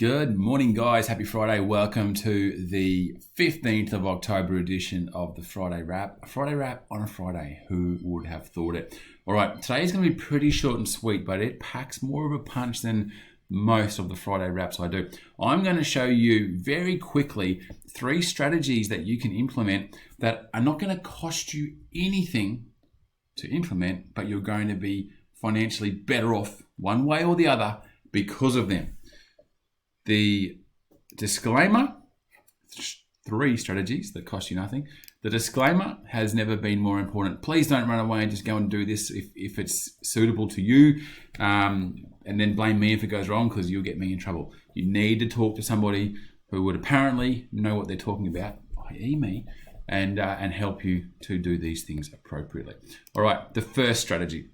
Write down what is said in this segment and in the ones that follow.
Good morning, guys. Happy Friday. Welcome to the 15th of October edition of the Friday Wrap. A Friday Wrap on a Friday. Who would have thought it? All right, today is going to be pretty short and sweet, but it packs more of a punch than most of the Friday Wraps I do. I'm going to show you very quickly 3 strategies that you can implement that are not going to cost you anything to implement, but you're going to be financially better off one way or the other because of them. The disclaimer, 3 strategies that cost you nothing. The disclaimer has never been more important. Please don't run away and just go and do this if it's suitable to you, and then blame me if it goes wrong, because you'll get me in trouble. You need to talk to somebody who would apparently know what they're talking about, i.e. me, and help you to do these things appropriately. All right, the first strategy.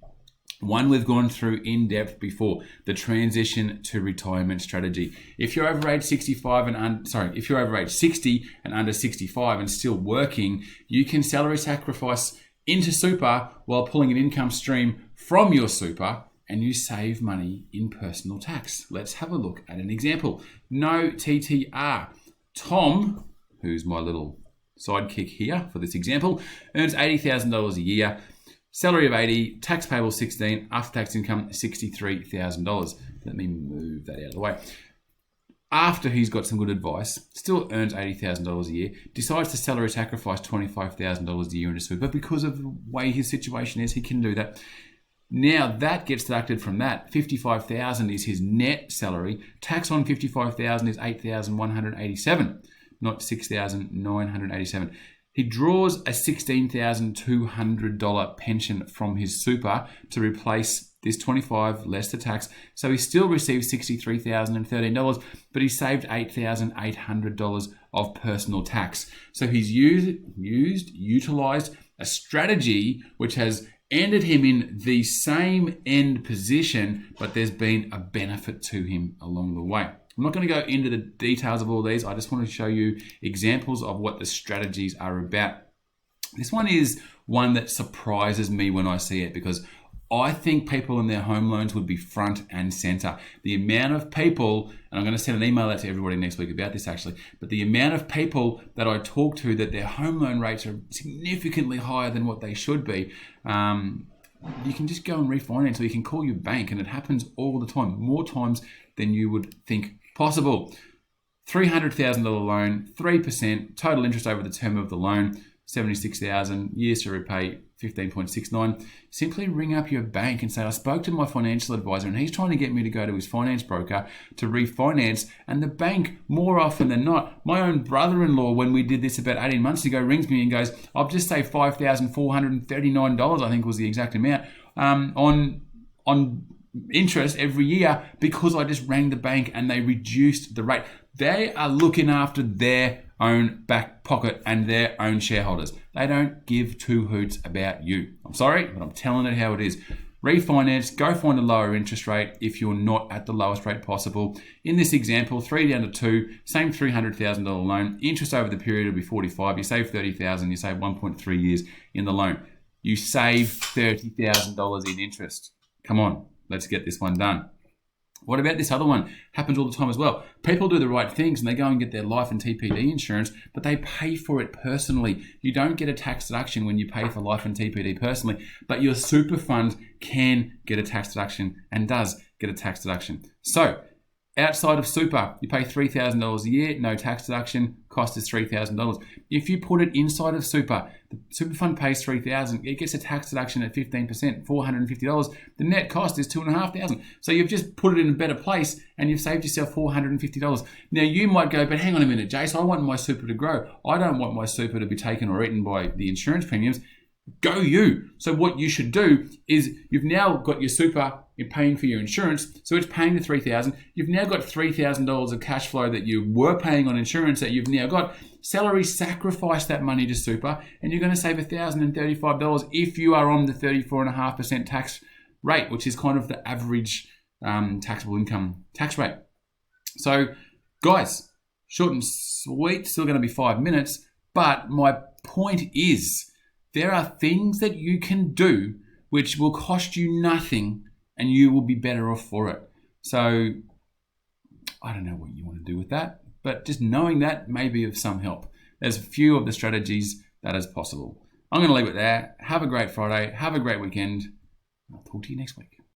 One we've gone through in depth before, the transition to retirement strategy. If you're over age 65 if you're over age 60 and under 65 and still working, you can salary sacrifice into super while pulling an income stream from your super, and you save money in personal tax. Let's have a look at an example. No TTR. Tom, who's my little sidekick here for this example, earns $80,000 a year. Salary of 80, tax payable 16, after-tax income $63,000. Let me move that out of the way. After he's got some good advice, still earns $80,000 a year, decides to salary sacrifice $25,000 a year into super because of the way his situation is. He can do that. Now that gets deducted from that. $55,000 is his net salary. Tax on $55,000 is $8,187, not $6,987. He draws a $16,200 pension from his super to replace this $25,000 less the tax. So he still receives $63,013, but he saved $8,800 of personal tax. So he's utilized a strategy which has ended him in the same end position, but there's been a benefit to him along the way. I'm not going to go into the details of all these. I just want to show you examples of what the strategies are about. This one is one that surprises me when I see it, because I think people in their home loans would be front and center. The amount of people, and I'm going to send an email out to everybody next week about this actually, but the amount of people that I talk to that their home loan rates are significantly higher than what they should be, you can just go and refinance, or you can call your bank, and it happens all the time, more times than you would think possible. $300,000 loan, 3%, total interest over the term of the loan, $76,000, years to repay, 15.69. Simply ring up your bank and say, I spoke to my financial advisor and he's trying to get me to go to his finance broker to refinance. And the bank, more often than not, my own brother-in-law, when we did this about 18 months ago, rings me and goes, I've just saved $5,439, I think was the exact amount, on interest every year because I just rang the bank and they reduced the rate. They are looking after their own back pocket and their own shareholders. They don't give 2 hoots about you. I'm sorry, but I'm telling it how it is. Refinance, go find a lower interest rate if you're not at the lowest rate possible. In this example, 3 down to 2, same $300,000 loan. Interest over the period will be 45. You save $30,000, you save 1.3 years in the loan. You save $30,000 in interest. Come on. Let's get this one done. What about this other one? Happens all the time as well. People do the right things and they go and get their life and TPD insurance, but they pay for it personally. You don't get a tax deduction when you pay for life and TPD personally, but your super fund can get a tax deduction and does get a tax deduction. So outside of super, you pay $3,000 a year, no tax deduction, cost is $3,000. If you put it inside of super, the super fund pays $3,000, it gets a tax deduction at 15%, $450. The net cost is $2,500. So you've just put it in a better place and you've saved yourself $450. Now you might go, but hang on a minute, Jace, I want my super to grow. I don't want my super to be taken or eaten by the insurance premiums. Go you. So what you should do is you've now got your super, you're paying for your insurance, so it's paying the $3,000. You've now got $3,000 of cash flow that you were paying on insurance that you've now got. Salary sacrifice that money to super, and you're going to save $1,035 if you are on the 34.5% tax rate, which is kind of the average taxable income tax rate. So, guys, short and sweet, still going to be 5 minutes, but my point is, there are things that you can do which will cost you nothing and you will be better off for it. So I don't know what you want to do with that, but just knowing that may be of some help. There's a few of the strategies that is possible. I'm going to leave it there. Have a great Friday. Have a great weekend. I'll talk to you next week.